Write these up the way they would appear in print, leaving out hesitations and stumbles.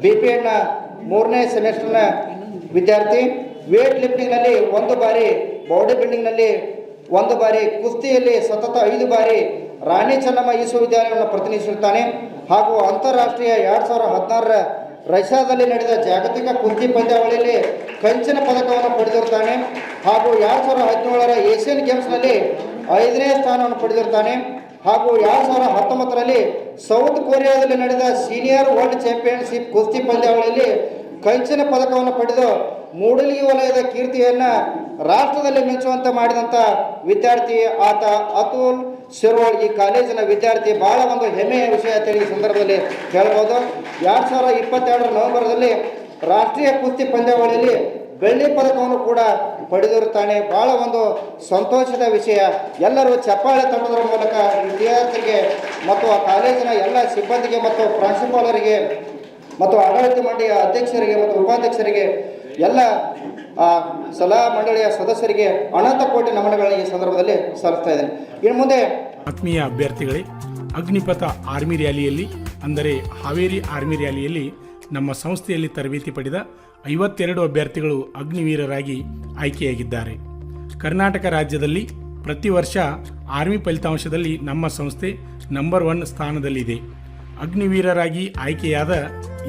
BPN 3ನೇ ಸೆಮಿಸ್ಟರ್ನ ವಿದ್ಯಾರ್ಥಿ. Wait ಲಿಫ್ಟಿಂಗ್ನಲ್ಲಿ 1 ಬಾರಿ, ಬಾಡಿ ಬಿಲ್ಡಿಂಗ್ನಲ್ಲಿ 1 ಬಾರಿ, ಕುಸ್ತಿಯಲ್ಲಿ ಸತತ 5 ಬಾರಿ ರಾಣಿ ಚೆನ್ನಮ್ಮ ವಿಶ್ವವಿದ್ಯಾಲಯವನ್ನು ಪ್ರತಿನಿಧಿಸಿರುತ್ತಾನೆ. ಹಾಗೂ ಅಂತಾರಾಷ್ಟ್ರೀಯ 2016ರ ರಷ್ಯಾದಲ್ಲಿ ನಡೆದ ಜಾಗತಿಕ ಕುಸ್ತಿ ಪಂದ್ಯಾವಳಿಯಲ್ಲಿ ಕಂಚಿನ ಪದಕವನ್ನು ಪಡೆದಿರುತ್ತಾನೆ. ಹಾಗೂ 2017ರ ಏಷ್ಯನ್ ಗೇಮ್ಸ್ನಲ್ಲಿ 5ನೇ ಸ್ಥಾನವನ್ನು ಪಡೆದಿರುತ್ತಾನೆ. ಹಾಗೂ 2019ರಲ್ಲಿ ಸೌತ್ ಕೊರಿಯಾದಲ್ಲಿ ನಡೆದ ಸೀನಿಯರ್ ವರ್ಲ್ಡ್ ಚಾಂಪಿಯನ್ಶಿಪ್ ಕುಸ್ತಿ ಪಂದ್ಯಾವಳಿಯಲ್ಲಿ ಕಂಚಿನ ಪದಕವನ್ನು ಪಡೆದು ಮೂಡಲಗಿ ವಲಯದ ಕೀರ್ತಿಯನ್ನು ರಾಷ್ಟ್ರದಲ್ಲಿ ಮೆಚ್ಚುವಂತೆ ಮಾಡಿದಂಥ ವಿದ್ಯಾರ್ಥಿ ಆತ ಅತುಲ್ ಶಿರೋಳ್. ಈ ಕಾಲೇಜಿನ ವಿದ್ಯಾರ್ಥಿ. ಭಾಳ ಒಂದು ಹೆಮ್ಮೆಯ ವಿಷಯ ಅಂತೇಳಿ ಈ ಸಂದರ್ಭದಲ್ಲಿ ಹೇಳ್ಬೋದು. 2022ರ ನವೆಂಬರ್ದಲ್ಲಿ ರಾಷ್ಟ್ರೀಯ ಕುಸ್ತಿ ಪಂದ್ಯಾವಳಿಯಲ್ಲಿ ಬೆಳ್ಳಿ ಪದಕವನ್ನು ಕೂಡ ಪಡೆದಿರುತ್ತಾನೆ. ಭಾಳ ಒಂದು ಸಂತೋಷದ ವಿಷಯ. ಎಲ್ಲರೂ ಚಪ್ಪಾಳೆ ತಟ್ಟುವುದರ ಮೂಲಕ ವಿದ್ಯಾರ್ಥಿಗೆ ಮತ್ತು ಆ ಕಾಲೇಜಿನ ಎಲ್ಲ ಸಿಬ್ಬಂದಿಗೆ ಮತ್ತು ಪ್ರಾಂಶುಪಾಲರಿಗೆ ಮತ್ತು ಆಡಳಿತ ಮಂಡಳಿಯ ಅಧ್ಯಕ್ಷರಿಗೆ ಮತ್ತು ಉಪಾಧ್ಯಕ್ಷರಿಗೆ ಎಲ್ಲ ಸಲಹಾ ಮಂಡಳಿಯ ಸದಸ್ಯರಿಗೆ ಅನಂತ ಕೋಟಿ ನಮನಗಳನ್ನು ಈ ಸಂದರ್ಭದಲ್ಲಿ ಸಲ್ಲಿಸ್ತಾ ಇದ್ದೇನೆ. ಇನ್ನು ಮುಂದೆ ಆತ್ಮೀಯ ಅಭ್ಯರ್ಥಿಗಳೇ, ಅಗ್ನಿಪಥ ಆರ್ಮಿ ರ್ಯಾಲಿಯಲ್ಲಿ ಅಂದರೆ ಹಾವೇರಿ ಆರ್ಮಿ ರ್ಯಾಲಿಯಲ್ಲಿ ನಮ್ಮ ಸಂಸ್ಥೆಯಲ್ಲಿ ತರಬೇತಿ ಪಡೆದ 52 ಅಭ್ಯರ್ಥಿಗಳು ಅಗ್ನಿವೀರರಾಗಿ ಆಯ್ಕೆಯಾಗಿದ್ದಾರೆ. ಕರ್ನಾಟಕ ರಾಜ್ಯದಲ್ಲಿ ಪ್ರತಿ ವರ್ಷ ಆರ್ಮಿ ಫಲಿತಾಂಶದಲ್ಲಿ ನಮ್ಮ ಸಂಸ್ಥೆ ನಂಬರ್ 1 ಸ್ಥಾನದಲ್ಲಿದೆ. ಅಗ್ನಿವೀರರಾಗಿ ಆಯ್ಕೆಯಾದ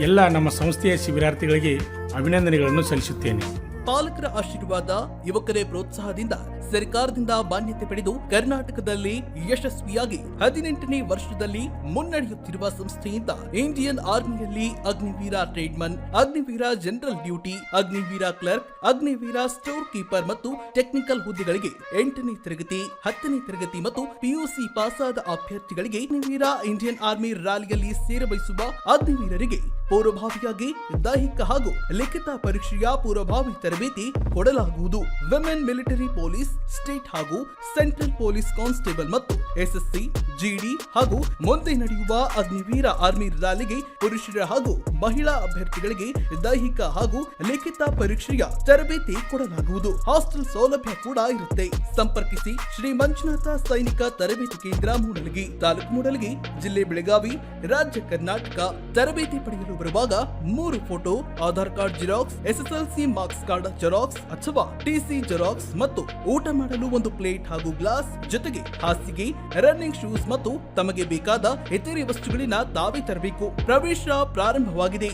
ಎಲ್ಲ ನಮ್ಮ ಸಂಸ್ಥೆಯ ಶಿಬಿರಾರ್ಥಿಗಳಿಗೆ ಅಭಿನಂದನೆಗಳನ್ನು ಸಲ್ಲಿಸುತ್ತೇನೆ. ಪಾಲಕರ ಆಶೀರ್ವಾದ, ಯುವಕರೇ ಪ್ರೋತ್ಸಾಹದಿಂದ ಸರ್ಕಾರದಿಂದ ಮಾನ್ಯತೆ ಪಡೆದು ಕರ್ನಾಟಕದಲ್ಲಿ ಯಶಸ್ವಿಯಾಗಿ 18ನೇ ವರ್ಷದಲ್ಲಿ ಮುನ್ನಡೆಯುತ್ತಿರುವ ಸಂಸ್ಥೆಯಿಂದ ಇಂಡಿಯನ್ ಆರ್ಮಿಯಲ್ಲಿ Agniveer tradesman, Agniveer general duty, Agniveer clerk, Agniveer store keeper ಮತ್ತು ಟೆಕ್ನಿಕಲ್ ಹುದ್ದೆಗಳಿಗೆ 8ನೇ ತರಗತಿ, 10ನೇ ತರಗತಿ ಮತ್ತು PUC ಪಾಸಾದ ಅಭ್ಯರ್ಥಿಗಳಿಗೆ ಅಗ್ನಿವೀರ ಇಂಡಿಯನ್ ಆರ್ಮಿ ರ್ಯಾಲಿಯಲ್ಲಿ ಸೇರಬಯಸುವ ಅಗ್ನಿವೀರರಿಗೆ ಪೂರ್ವಭಾವಿಯಾಗಿ ದೈಹಿಕ ಹಾಗೂ ಲಿಖಿತ ಪರೀಕ್ಷೆಯ ಪೂರ್ವಭಾವಿ ತರಬೇತಿ ಕೊಡಲಾಗುವುದು. ವಿಮೆನ್ ಮಿಲಿಟರಿ ಪೊಲೀಸ್, ಸ್ಟೇಟ್ ಹಾಗೂ ಸೆಂಟ್ರಲ್ ಪೊಲೀಸ್ ಕಾನ್ಸ್ಟೇಬಲ್ ಮತ್ತು SSC, GD ಹಾಗೂ ಮುಂದೆ ನಡೆಯುವ ಅಗ್ನಿವೀರ ಆರ್ಮಿ ರ್ಯಾಲಿಗೆ ಪುರುಷರ ಹಾಗೂ ಮಹಿಳಾ ಅಭ್ಯರ್ಥಿಗಳಿಗೆ ದೈಹಿಕ ಹಾಗೂ ಲಿಖಿತ ಪರೀಕ್ಷೆಯ ತರಬೇತಿ ಕೊಡಲಾಗುವುದು. ಹಾಸ್ಟೆಲ್ ಸೌಲಭ್ಯ ಕೂಡ ಇರುತ್ತೆ. ಸಂಪರ್ಕಿಸಿ ಶ್ರೀ ಮಂಜುನಾಥ ಸೈನಿಕ ತರಬೇತಿ ಕೇಂದ್ರ, ಮೂಡಲಗಿ, ತಾಲೂಕು ಮೂಡಲಗಿ, ಜಿಲ್ಲೆ ಬೆಳಗಾವಿ, ರಾಜ್ಯ ಕರ್ನಾಟಕ. ತರಬೇತಿ ಪಡೆಯಲು ಬರುವಾಗ 3 photo, Aadhaar card xerox, SSLC marks card xerox ಅಥವಾ TC ಜೆರಾಕ್ಸ್ ಮತ್ತು ಊಟ ಮಾಡಲು 1 ಪ್ಲೇಟ್ ಹಾಗೂ ಗ್ಲಾಸ್, ಜೊತೆಗೆ ಹಾಸಿಗೆ, ರನ್ನಿಂಗ್ ಶೂಸ್ ಮತ್ತು ತಮಗೆ ಬೇಕಾದ ಇತರೆ ವಸ್ತುಗಳಿನ ತಾವೇ ತರಬೇಕು. ಪ್ರವೇಶ ಪ್ರಾರಂಭವಾಗಿದೆ.